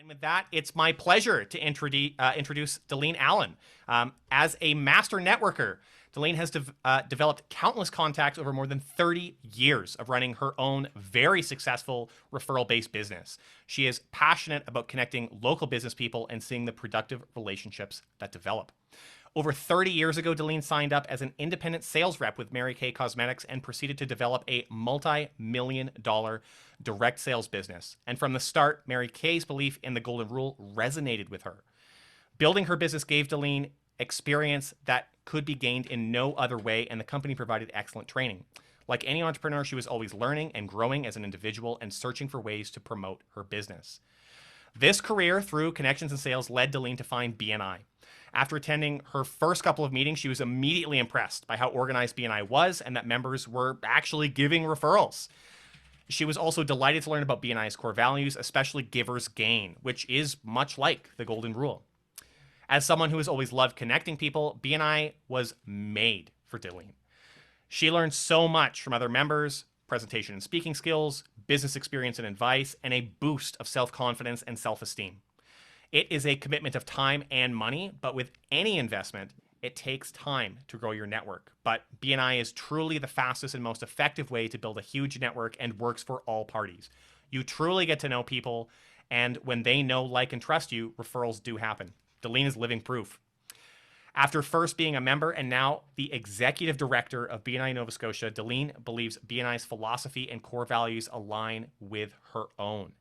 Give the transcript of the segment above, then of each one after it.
And with that, it's my pleasure to introduce Delene Allen. As a master networker, Dalene has developed countless contacts over more than 30 years of running her own very successful referral-based business. She is passionate about connecting local business people and seeing the productive relationships that develop. Over 30 years ago, Dalene signed up as an independent sales rep with Mary Kay Cosmetics and proceeded to develop a multi-million-dollar direct sales business. And from the start, Mary Kay's belief in the golden rule resonated with her. Building her business gave Dalene experience that could be gained in no other way, and the company provided excellent training. Like any entrepreneur, she was always learning and growing as an individual and searching for ways to promote her business. This career through connections and sales led Dalene to find BNI. After attending her first couple of meetings, she was immediately impressed by how organized BNI was and that members were actually giving referrals. She was also delighted to learn about BNI's core values, especially giversgain, which is much like the golden rule. As someone who has always loved connecting people, BNI was made for Dalene. She learned so much from other members, presentation and speaking skills, business experience and advice, and a boost of self-confidence and self-esteem. It is a commitment of time and money, but with any investment, it takes time to grow your network. But BNI is truly the fastest and most effective way to build a huge network and works for all parties. You truly get to know people, and when they know, like, and trust you, referrals do happen. Dalene is living proof. After first being a member and now the executive director of BNI Nova Scotia, Dalene believes BNI's philosophy and core values align with her own.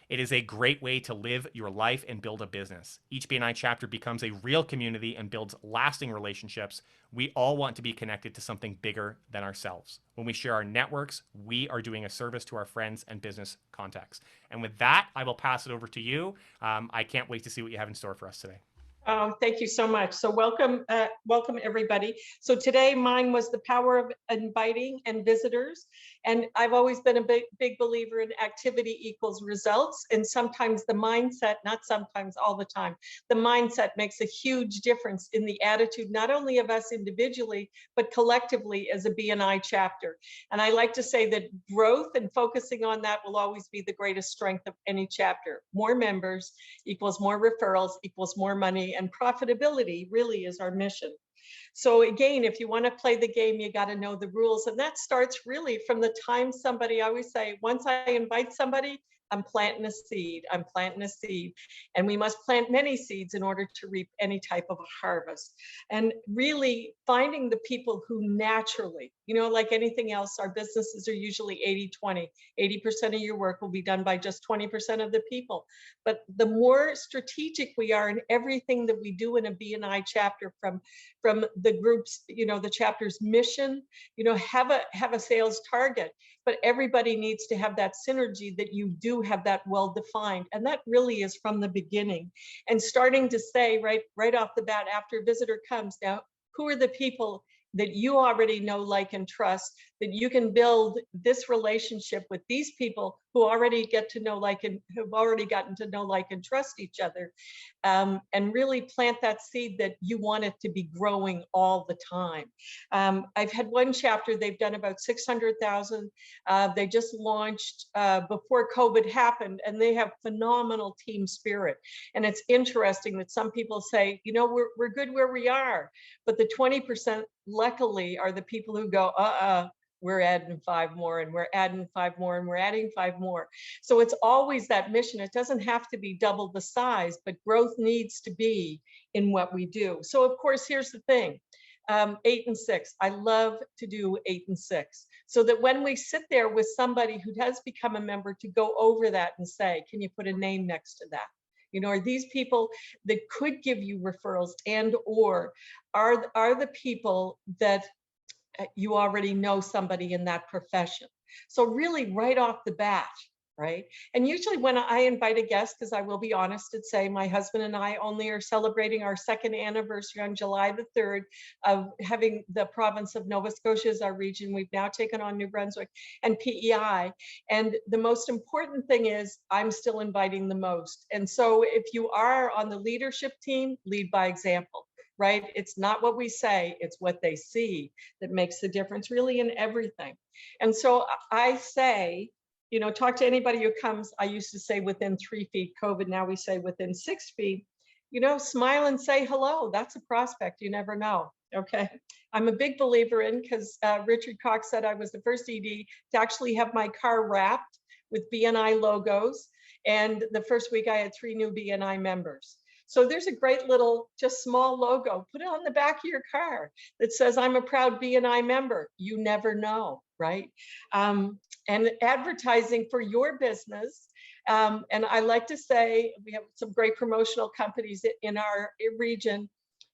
It is a great way to live your life and build a business. Each BNI chapter becomes a real community and builds lasting relationships. We all want to be connected to something bigger than ourselves. When we share our networks, we are doing a service to our friends and business contacts. And with that, I will pass it over to you. I can't wait to see what you have in store for us today. Thank you so much. So welcome everybody. So today mine was the power of inviting and visitors. And I've always been a big believer in activity equals results. And sometimes the mindset, not sometimes, all the time, the mindset makes a huge difference in the attitude, not only of us individually, but collectively as a BNI chapter. And I like to say that growth and focusing on that will always be the greatest strength of any chapter. More members equals more referrals equals more money, and profitability really is our mission. So again, if you want to play the game, you got to know the rules. And that starts really from the time somebody, I always say, once I invite somebody, I'm planting a seed. I'm planting a seed. And we must plant many seeds in order to reap any type of a harvest. And really finding the people who naturally, like anything else, our businesses are usually 80-20. 80% of your work will be done by just 20% of the people. But the more strategic we are in everything that we do in a BNI chapter, from the group's, the chapter's mission, have a sales target, but everybody needs to have that synergy that you do have that well defined. And that really is from the beginning. And starting to say right off the bat, after a visitor comes, now, who are the people that you already know, like, and trust, that you can build this relationship with these people who already get to know, like, and have already gotten to know, like, and trust each other, and really plant that seed that you want it to be growing all the time. I've had one chapter, they've done about 600,000. They just launched before COVID happened, and they have phenomenal team spirit. And it's interesting that some people say, we're good where we are, but the 20% luckily are the people who go, we're adding 5 more, and we're adding 5 more, and we're adding 5 more. So it's always that mission. It doesn't have to be double the size, but growth needs to be in what we do. So of course, here's the thing. 8 and 6. I love to do 8 and 6, so that when we sit there with somebody who has become a member, to go over that and say, can you put a name next to that? Are these people that could give you referrals, and or are the people that you already know somebody in that profession? So really right off the bat, right? And usually when I invite a guest, because I will be honest and say my husband and I only are celebrating our 2nd anniversary on July the 3rd of having the province of Nova Scotia as our region. We've now taken on New Brunswick and PEI. And the most important thing is I'm still inviting the most. And so if you are on the leadership team, lead by example. Right? It's not what we say, it's what they see that makes the difference really in everything. And so I say, you know, talk to anybody who comes. I used to say within 3 feet COVID. Now we say within 6 feet. You know, smile and say hello. That's a prospect. You never know. Okay. I'm a big believer in, because Richard Cox said I was the first ED to actually have my car wrapped with BNI logos. And the first week I had 3 new BNI members. So there's a great little, just small logo. Put it on the back of your car that says, I'm a proud BNI member. You never know, right? And advertising for your business. And I like to say, we have some great promotional companies in our region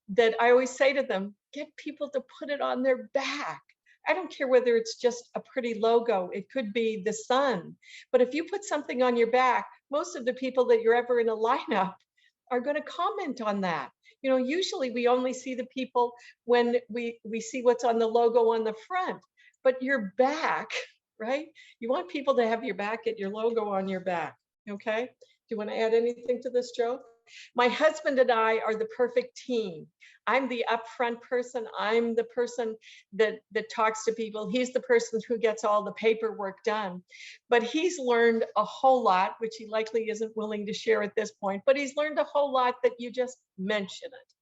that I always say to them, get people to put it on their back. I don't care whether it's just a pretty logo. It could be the sun. But if you put something on your back, most of the people that you're ever in a lineup are going to comment on that. You know, usually we only see the people when we see what's on the logo on the front, but your back, right? You want people to have your back, get your logo on your back. Okay. Do you want to add anything to this, Joe? My husband and I are the perfect team. I'm the upfront person. I'm the person that talks to people. He's the person who gets all the paperwork done. But he's learned a whole lot, which he likely isn't willing to share at this point, but he's learned a whole lot that you just mention it.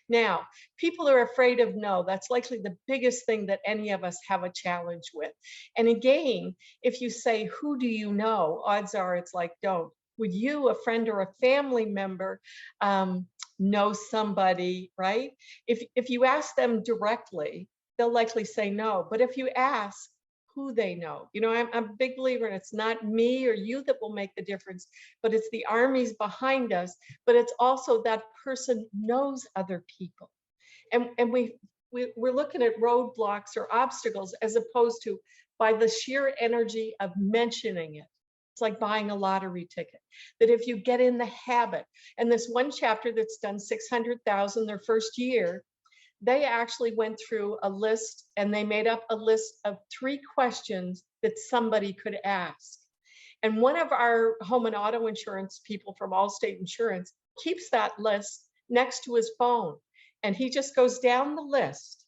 Now, people are afraid of no. That's likely the biggest thing that any of us have a challenge with. And again, if you say, who do you know? Odds are it's like, don't. Would you, a friend or a family member, know somebody, right? If you ask them directly, they'll likely say no. But if you ask who they know, you know, I'm a big believer in it's not me or you that will make the difference, but it's the armies behind us. But it's also that person knows other people. And we're looking at roadblocks or obstacles as opposed to by the sheer energy of mentioning it. It's like buying a lottery ticket, that if you get in the habit, and this one chapter that's done 600,000 their first year, they actually went through a list and they made up a list of 3 questions that somebody could ask. And one of our home and auto insurance people from Allstate Insurance keeps that list next to his phone. And he just goes down the list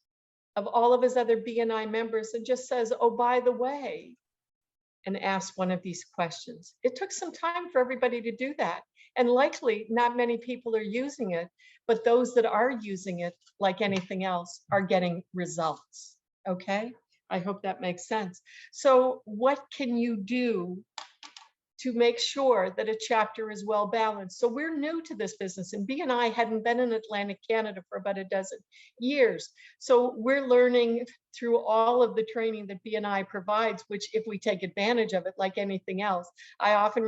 of all of his other BNI members and just says, oh, by the way, and ask one of these questions. It took some time for everybody to do that. And likely not many people are using it, but those that are using it, like anything else, are getting results. Okay? I hope that makes sense. So what can you do to make sure that a chapter is well balanced? So we're new to this business, and BNI hadn't been in Atlantic Canada for about a dozen years. So we're learning through all of the training that BNI provides, which if we take advantage of it, like anything else, I often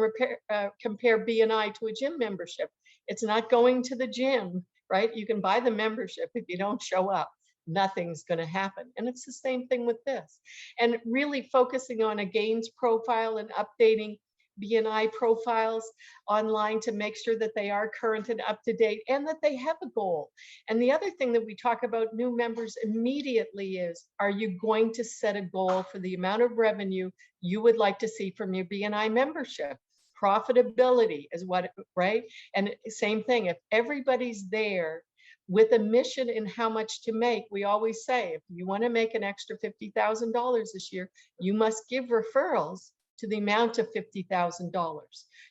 compare BNI to a gym membership. It's not going to the gym, right? You can buy the membership. If you don't show up, nothing's going to happen. And it's the same thing with this. And really focusing on a gains profile and updating BNI profiles online to make sure that they are current and up to date and that they have a goal. And the other thing that we talk about new members immediately is, are you going to set a goal for the amount of revenue you would like to see from your BNI membership? Profitability is what, right? And same thing, if everybody's there with a mission in how much to make, we always say, if you want to make an extra $50,000 this year, you must give referrals to the amount of $50,000.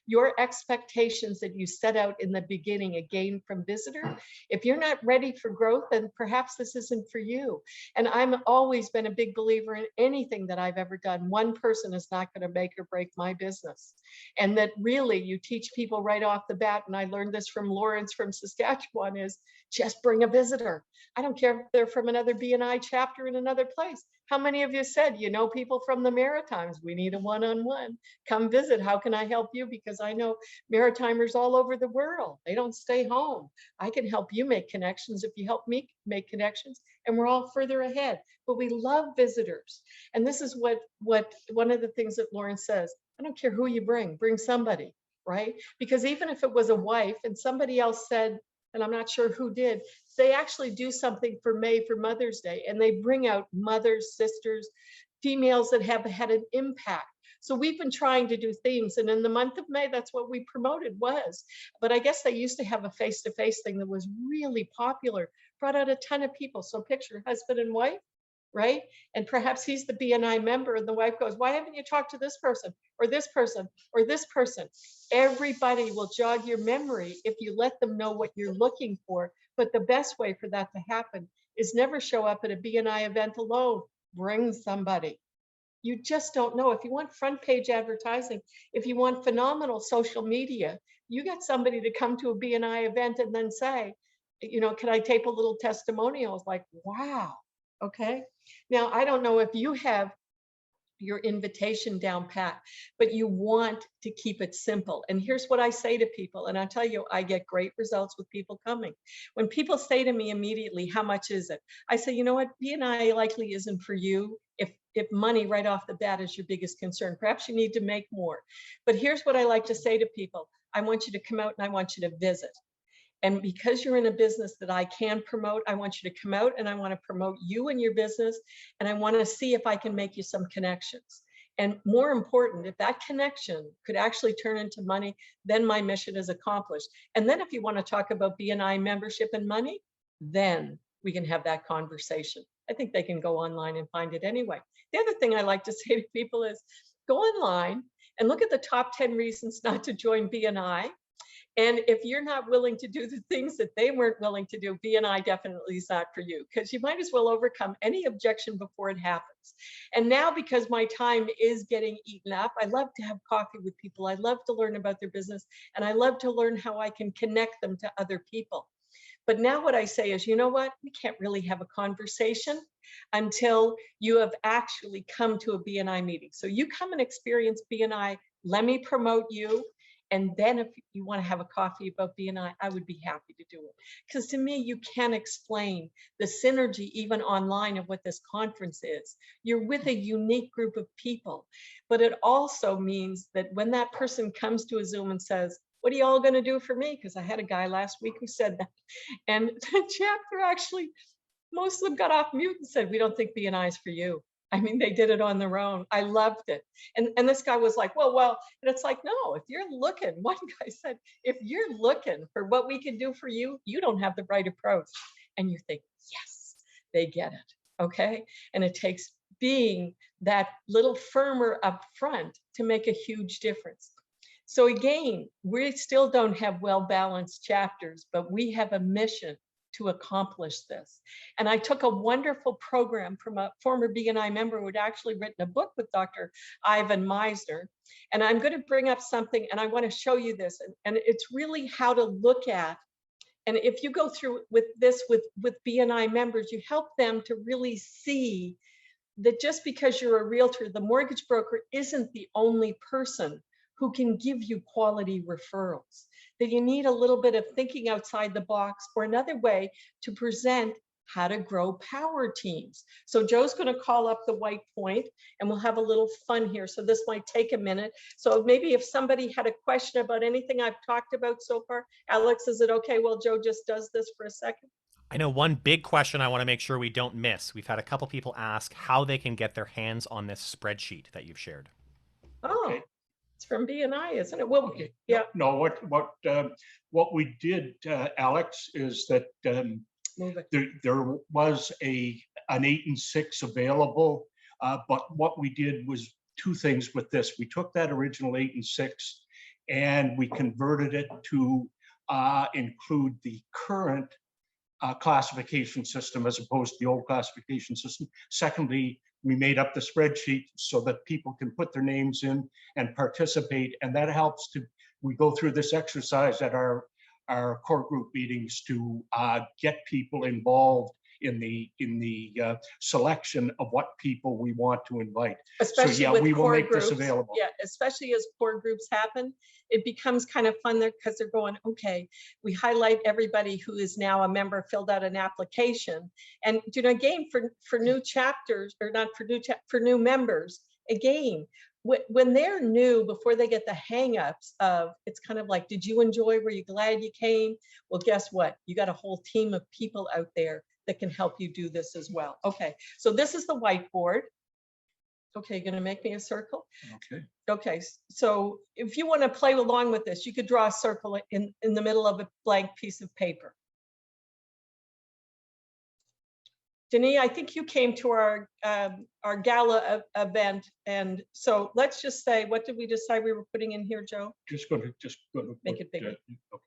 Your expectations that you set out in the beginning, again from visitor, if you're not ready for growth, then perhaps this isn't for you. And I've always been a big believer in anything that I've ever done. One person is not going to make or break my business. And that really you teach people right off the bat, and I learned this from Lawrence from Saskatchewan, is just bring a visitor. I don't care if they're from another BNI chapter in another place. How many of you said, you know, people from the Maritimes, we need a one-on-one, come visit. How can I help you? Because I know Maritimers all over the world. They don't stay home. I can help you make connections if you help me make connections, and we're all further ahead. But we love visitors. And this is what one of the things that Lauren says, I don't care who you bring somebody, right? Because even if it was a wife and somebody else said, and I'm not sure who did, they actually do something for May for Mother's Day, and they bring out mothers, sisters, females that have had an impact. So we've been trying to do themes, and in the month of May, that's what we promoted was. But I guess they used to have a face-to-face thing that was really popular, brought out a ton of people. So picture husband and wife, right? And perhaps he's the BNI member, and the wife goes, why haven't you talked to this person or this person or this person? Everybody will jog your memory if you let them know what you're looking for. But the best way for that to happen is never show up at a BNI event alone. Bring somebody. You just don't know. If you want front page advertising, if you want phenomenal social media, you get somebody to come to a BNI event and then say, you know, can I tape a little testimonial? It's like, wow. Okay. Now, I don't know if you have your invitation down pat, but you want to keep it simple. And here's what I say to people. And I tell you, I get great results with people coming. When people say to me immediately, how much is it? I say, you know what, BNI likely isn't for you. If money right off the bat is your biggest concern, perhaps you need to make more. But here's what I like to say to people. I want you to come out and I want you to visit. And because you're in a business that I can promote, I want you to come out and I want to promote you and your business. And I want to see if I can make you some connections. And more important, if that connection could actually turn into money, then my mission is accomplished. And then if you want to talk about BNI membership and money, then we can have that conversation. I think they can go online and find it anyway. The other thing I like to say to people is go online and look at the top 10 reasons not to join BNI. And if you're not willing to do the things that they weren't willing to do, BNI definitely is not for you, because you might as well overcome any objection before it happens. And now, because my time is getting eaten up, I love to have coffee with people. I love to learn about their business, and I love to learn how I can connect them to other people. But now what I say is, you know what? We can't really have a conversation until you have actually come to a BNI meeting. So you come and experience BNI, let me promote you. And then if you want to have a coffee about BNI, I would be happy to do it. Because to me, you can explain the synergy even online of what this conference is. You're with a unique group of people. But it also means that when that person comes to a Zoom and says, what are you all going to do for me? Because I had a guy last week who said that. And the chapter actually, most of them got off mute and said, we don't think BNI is for you. I mean, they did it on their own. I loved it. And this guy was like, well, and it's like, no, if you're looking, one guy said, if you're looking for what we can do for you, you don't have the right approach. And you think, yes, they get it. Okay. And it takes being that little firmer up front to make a huge difference. So again, we still don't have well-balanced chapters, but we have a mission to accomplish this. And I took a wonderful program from a former BNI member who had actually written a book with Dr. Ivan Meisner. And I'm going to bring up something, and I want to show you this. And it's really how to look at, and if you go through with this with BNI members, you help them to really see that just because you're a realtor, the mortgage broker isn't the only person who can give you quality referrals, that you need a little bit of thinking outside the box, or another way to present how to grow power teams. So Joe's going to call up the white point and we'll have a little fun here. So this might take a minute. So maybe if somebody had a question about anything I've talked about so far, Alex, is it okay? Well, Joe just does this for a second. I know one big question I want to make sure we don't miss. We've had a couple people ask how they can get their hands on this spreadsheet that you've shared. Oh. Okay. It's from BNI, isn't it? Well, okay. Yeah. No, what we did, Alex, is that there was an 8 and 6 available, but what we did was 2 things with this. We took that original 8 and 6 and we converted it to include the current classification system as opposed to the old classification system. Secondly, we made up the spreadsheet so that people can put their names in and participate. And that helps we go through this exercise at our core group meetings to get people involved in the selection of what people we want to invite. Especially so yeah, with we will core make groups, this available. Yeah, especially as core groups happen, it becomes kind of fun there because they're going, okay, we highlight everybody who is now a member, filled out an application. And you know, again, for new chapters, or not for new members, again, when they're new, before they get the hang-ups of, it's kind of like, did you enjoy, were you glad you came? Well, guess what? You got a whole team of people out there that can help you do this as well. Okay, so this is the whiteboard. Okay, you're gonna make me a circle? Okay. Okay, so if you wanna play along with this, you could draw a circle in the middle of a blank piece of paper. Denise, I think you came to our gala event, and so let's just say, what did we decide we were putting in here, Joe? Just going to Make it bigger. Okay.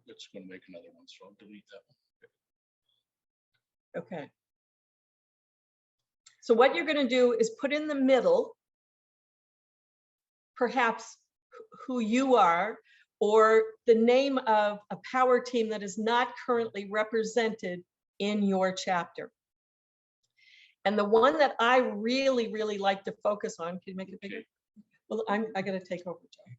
It's going to make another one, so I'll delete that one. Okay. So what you're going to do is put in the middle, perhaps who you are, or the name of a power team that is not currently represented in your chapter. And the one that I really, really like to focus on, can you make it bigger? Well, I got to take over, Joe.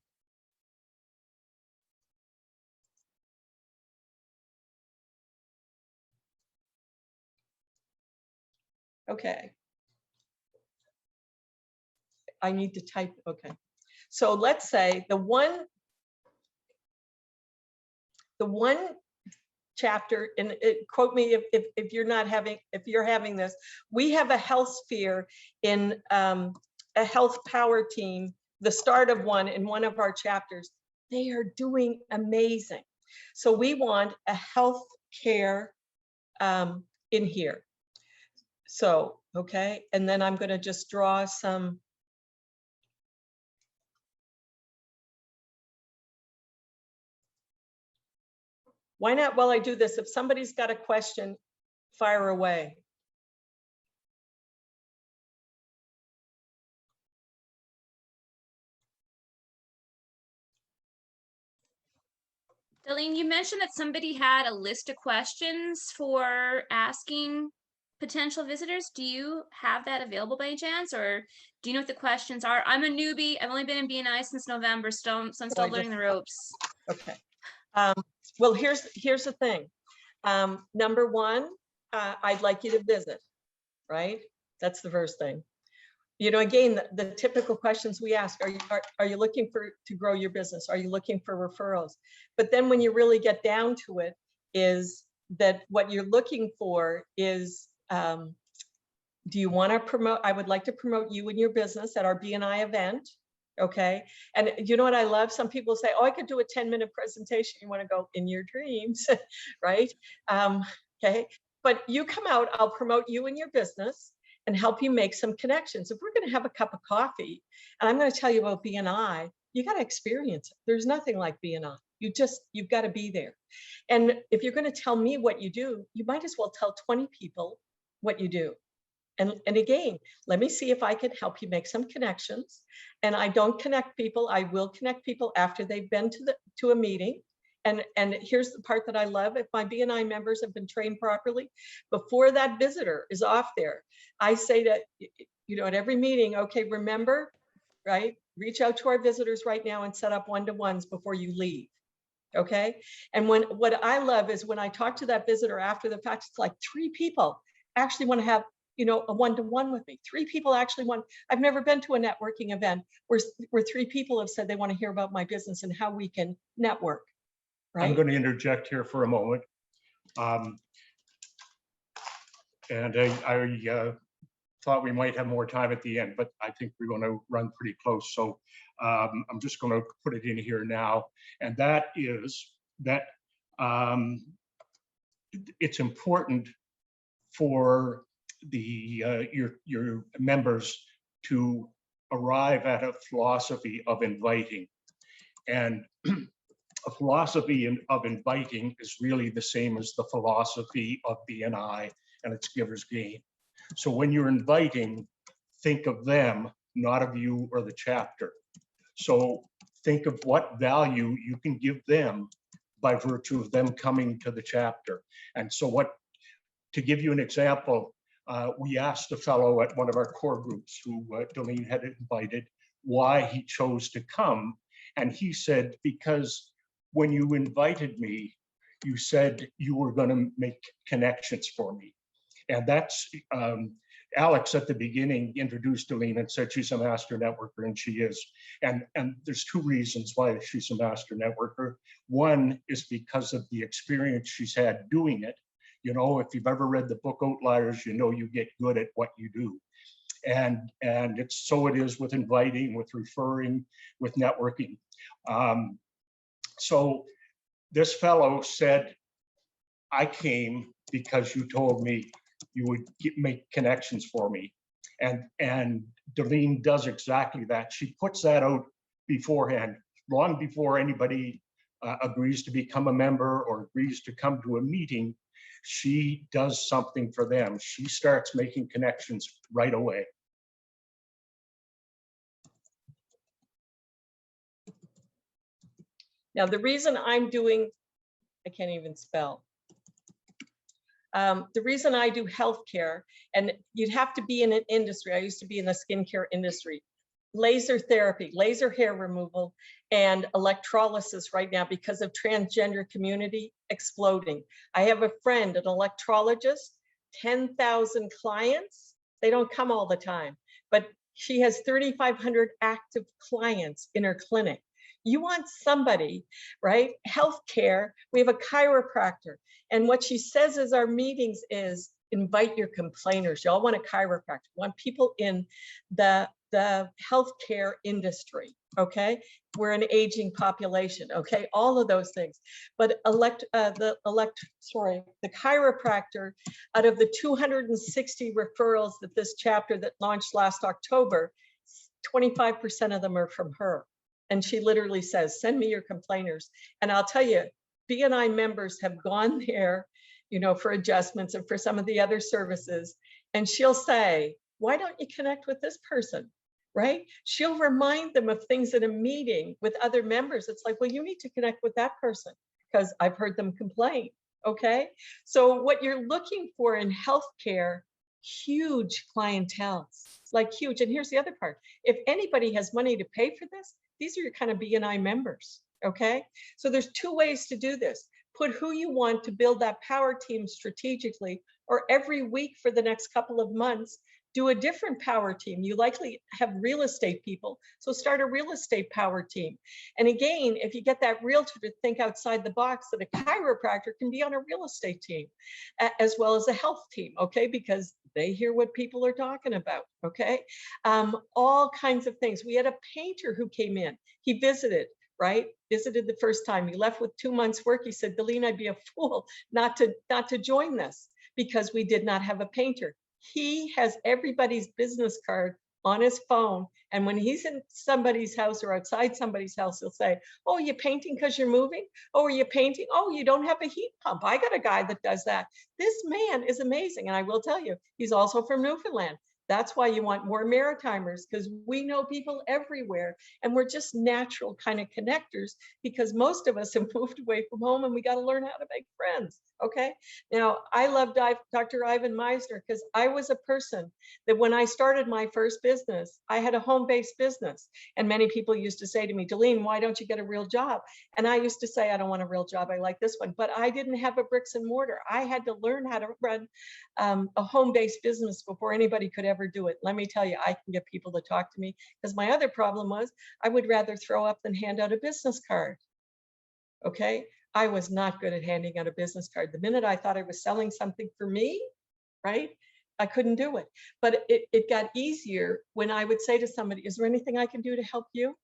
Okay. I need to type, okay. So let's say the one chapter, and quote me if you're not having, if you're having this, we have a health sphere in a health power team, the start of one in one of our chapters. They are doing amazing. So we want a health care in here. So, okay, and then I'm going to just draw some. Why not, while I do this, if somebody's got a question, fire away. Delene, you mentioned that somebody had a list of questions for asking potential visitors. Do you have that available by any chance, or do you know what the questions are? I'm a newbie. I've only been in BNI since November, so I'm still learning the ropes. Okay. Well, here's the thing. Number one, I'd like you to visit, right? That's the first thing. You know, again, the typical questions we ask, are you looking to grow your business? Are you looking for referrals? But then when you really get down to it, is that what you're looking for is, do you want to promote? I would like to promote you and your business at our BNI event. Okay. And you know what I love? Some people say, oh, I could do a 10-minute presentation. You want to go in your dreams, right? Okay. But you come out, I'll promote you and your business and help you make some connections. If we're going to have a cup of coffee and I'm going to tell you about BNI, you got to experience it. There's nothing like BNI. You've got to be there. And if you're going to tell me what you do, you might as well tell 20 people what you do. And again, let me see if I can help you make some connections. And I don't connect people. I will connect people after they've been to a meeting. And here's the part that I love. If my BNI members have been trained properly, before that visitor is off there, I say to, you know, at every meeting, okay, remember, right? Reach out to our visitors right now and set up one-to-ones before you leave. Okay. And what I love is when I talk to that visitor after the fact, it's like 3 people actually want to have, you know, a one-to-one with me. 3 people actually want. I've never been to a networking event where 3 people have said they want to hear about my business and how we can network. Right? I'm going to interject here for a moment. And I thought we might have more time at the end, but I think we're going to run pretty close. So I'm just going to put it in here now. And that is that it's important for your members to arrive at a philosophy of inviting. And a philosophy of inviting is really the same as the philosophy of BNI, and it's giver's gain. So when you're inviting, think of them, not of you or the chapter. So think of what value you can give them by virtue of them coming to the chapter. And so to give you an example, we asked a fellow at one of our core groups who Delene had invited why he chose to come. And he said, because when you invited me, you said you were going to make connections for me. And that's, Alex at the beginning introduced Delene and said she's a master networker, and she is. And there's 2 reasons why she's a master networker. One is because of the experience she's had doing it. You know, if you've ever read the book Outliers, you know you get good at what you do. And it's so it is with inviting, with referring, with networking. So this fellow said, I came because you told me you would make connections for me. And Delene does exactly that. She puts that out beforehand, long before anybody agrees to become a member or agrees to come to a meeting. She does something for them. She starts making connections right away. Now, the reason I'm doing, I can't even spell. The reason I do healthcare, and you'd have to be in an industry. I used to be in the skincare industry. Laser therapy, laser hair removal, and electrolysis right now because of transgender community exploding. I have a friend, an electrologist, 10,000 clients. They don't come all the time, but she has 3,500 active clients in her clinic. You want somebody, right? Healthcare, we have a chiropractor. And what she says is our meetings is invite your complainers. Y'all want a chiropractor, want people in the healthcare industry, okay? We're an aging population, okay? All of those things. But the chiropractor, out of the 260 referrals that this chapter that launched last October, 25% of them are from her. And she literally says, send me your complainers. And I'll tell you, BNI members have gone there, you know, for adjustments and for some of the other services. And she'll say, why don't you connect with this person, right? She'll remind them of things in a meeting with other members. It's like, well, you need to connect with that person because I've heard them complain, okay? So what you're looking for in healthcare, huge clientele, like huge. And here's the other part. If anybody has money to pay for this, these are your kind of BNI members, okay? So there's two ways to do this. Put who you want to build that power team strategically, or every week for the next couple of months, do a different power team. You likely have real estate people, so start a real estate power team. And again, if you get that realtor to think outside the box, that a chiropractor can be on a real estate team, as well as a health team, okay? Because they hear what people are talking about, okay? All kinds of things. We had a painter who came in. He visited, right? Visited the first time. He left with 2 months' work. He said, Delene, I'd be a fool not to join this because we did not have a painter. He has everybody's business card on his phone. And when he's in somebody's house or outside somebody's house, he'll say, oh, you're painting because you're moving? Oh, are you painting? Oh, you don't have a heat pump. I got a guy that does that. This man is amazing. And I will tell you, he's also from Newfoundland. That's why you want more Maritimers, because we know people everywhere and we're just natural kind of connectors, because most of us have moved away from home and we got to learn how to make friends. Okay. Now, I love Dr. Ivan Meisner because I was a person that when I started my first business, I had a home-based business. And many people used to say to me, Delene, why don't you get a real job? And I used to say, I don't want a real job. I like this one. But I didn't have a bricks and mortar. I had to learn how to run a home-based business before anybody could ever do it. Let me tell you, I can get people to talk to me, because my other problem was I would rather throw up than hand out a business card. Okay. I was not good at handing out a business card. The minute I thought I was selling something for me, right, I couldn't do it. But it got easier when I would say to somebody, is there anything I can do to help you?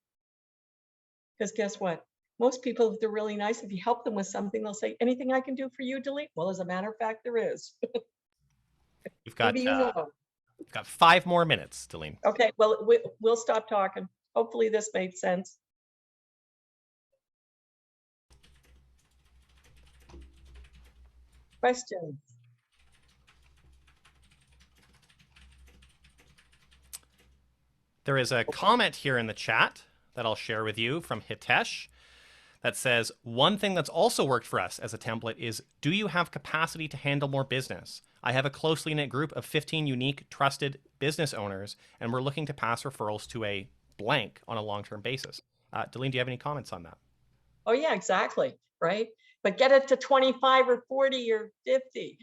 Because guess what? Most people, if they're really nice, if you help them with something, they'll say, anything I can do for you, Delene? Well, as a matter of fact, there is. We've got, Maybe you know. we've got 5 more minutes, Delene. Okay, well, we'll stop talking. Hopefully this made sense. Questions? There is a comment here in the chat that I'll share with you from Hitesh that says, one thing that's also worked for us as a template is, do you have capacity to handle more business? I have a closely knit group of 15 unique, trusted business owners, and we're looking to pass referrals to a blank on a long-term basis. Delene, do you have any comments on that? Oh yeah, exactly, right? But get it to 25 or 40 or 50.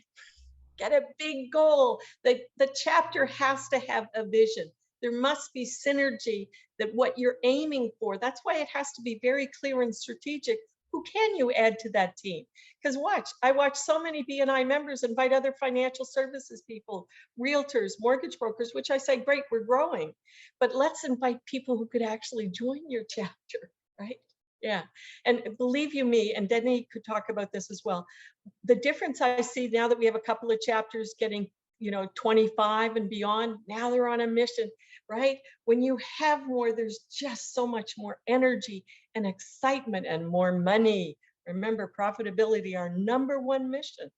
Get a big goal. The chapter has to have a vision. There must be synergy, that what you're aiming for. That's why it has to be very clear and strategic. Who can you add to that team? Because I watch so many BNI members invite other financial services people, realtors, mortgage brokers, which I say, great, we're growing. But let's invite people who could actually join your chapter, right? Yeah. And believe you me, and Denny could talk about this as well. The difference I see now that we have a couple of chapters getting, 25 and beyond, now they're on a mission, right? When you have more, there's just so much more energy and excitement and more money. Remember, profitability, our #1 mission.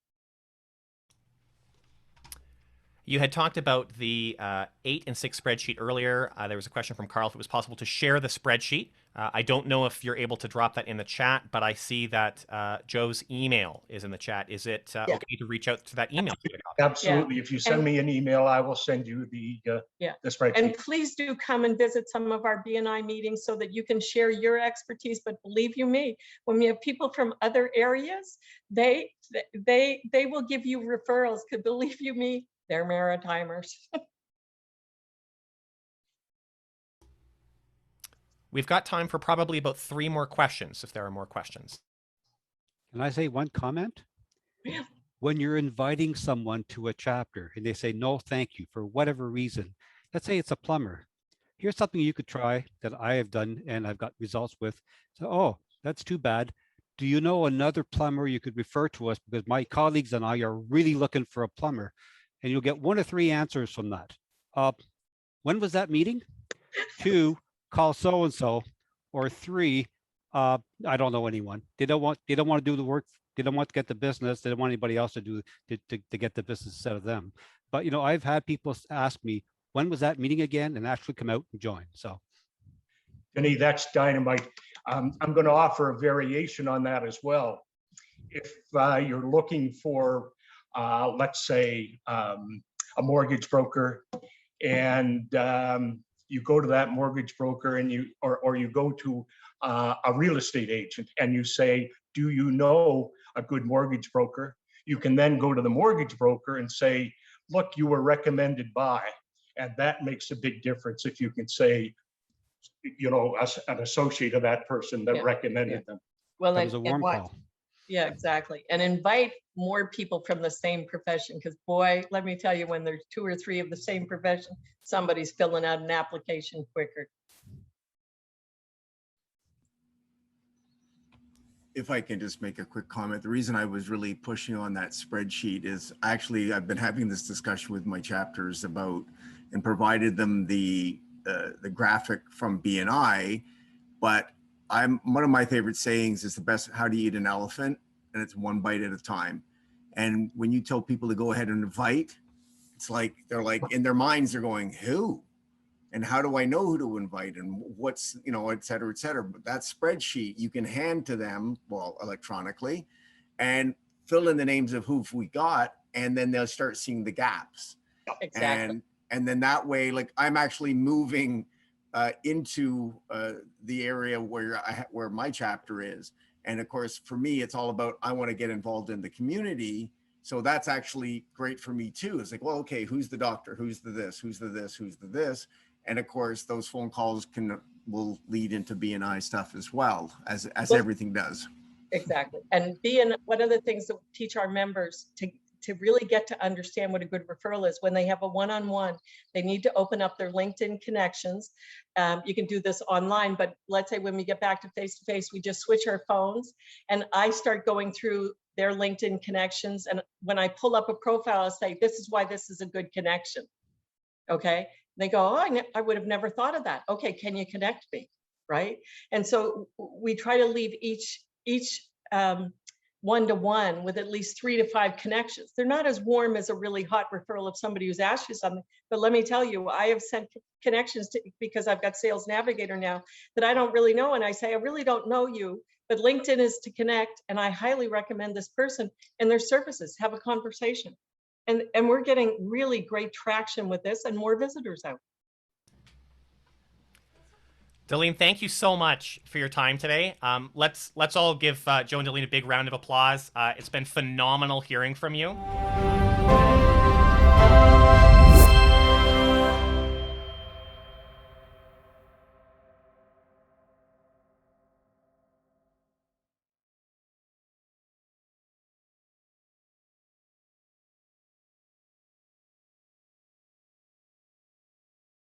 You had talked about the 8 and 6 spreadsheet earlier. There was a question from Carl if it was possible to share the spreadsheet. I don't know if you're able to drop that in the chat, but I see that Joe's email is in the chat. Is it okay to reach out to that email? Absolutely. If you send me an email, I will send you the spreadsheet. And please do come and visit some of our BNI meetings so that you can share your expertise. But believe you me, when we have people from other areas, they will give you referrals. Because believe you me, they're Maritimers. We've got time for probably about 3 more questions, if there are more questions. Can I say one comment? Yeah. When you're inviting someone to a chapter and they say, no, thank you, for whatever reason, let's say it's a plumber. Here's something you could try that I have done and I've got results with. So, oh, that's too bad. Do you know another plumber you could refer to us? Because my colleagues and I are really looking for a plumber. And you'll get 1 or 3 answers from that. When was that meeting? 2, call so-and-so, or 3, I don't know anyone. They don't want to do the work. They don't want to get the business. They don't want anybody else to do to get the business instead of them. But I've had people ask me, when was that meeting again, and actually come out and join. So, Denny, that's dynamite. I'm going to offer a variation on that as well. If you're looking for, let's say, a mortgage broker, and you go to that mortgage broker and you go to a real estate agent and you say, do you know a good mortgage broker? You can then go to the mortgage broker and say, look, you were recommended by, and that makes a big difference if you can say, an associate of that person that recommended them. Well, that was a warm call. Yeah, exactly. And invite more people from the same profession, because boy, let me tell you, when there's 2 or 3 of the same profession, somebody's filling out an application quicker. If I can just make a quick comment, the reason I was really pushing on that spreadsheet is actually I've been having this discussion with my chapters about, and provided them the graphic from BNI, but one of my favorite sayings is the best, how do you eat an elephant? And it's 1 bite at a time. And when you tell people to go ahead and invite, it's like, they're like, in their minds, they're going, who? And how do I know who to invite? And what's, et cetera, et cetera. But that spreadsheet you can hand to them, well, electronically, and fill in the names of who we got, and then they'll start seeing the gaps. Exactly. And then that way, like, I'm actually moving into the area where my chapter is. And of course, for me, it's all about, I want to get involved in the community. So that's actually great for me too. It's like, well, okay, who's the doctor? Who's the this? Who's the this? Who's the this? And of course, those phone calls will lead into BNI stuff as well, as everything does. Exactly. And one of the things that we teach our members to really get to understand what a good referral is, when they have a one-on-one, they need to open up their LinkedIn connections. You can do this online, but let's say when we get back to face-to-face, we just switch our phones and I start going through their LinkedIn connections. And when I pull up a profile, I'll say, this is why this is a good connection. Okay. They go, oh, I would have never thought of that. Okay, can you connect me? Right. And so we try to leave each one-to-one with at least 3 to 5 connections. They're not as warm as a really hot referral of somebody who's asked you something, but let me tell you, I have sent connections because I've got Sales Navigator now that I don't really know. And I say, I really don't know you, but LinkedIn is to connect. And I highly recommend this person and their services. Have a conversation. And we're getting really great traction with this and more visitors out. Delene, thank you so much for your time today. Let's all give Joe and Delene a big round of applause. It's been phenomenal hearing from you.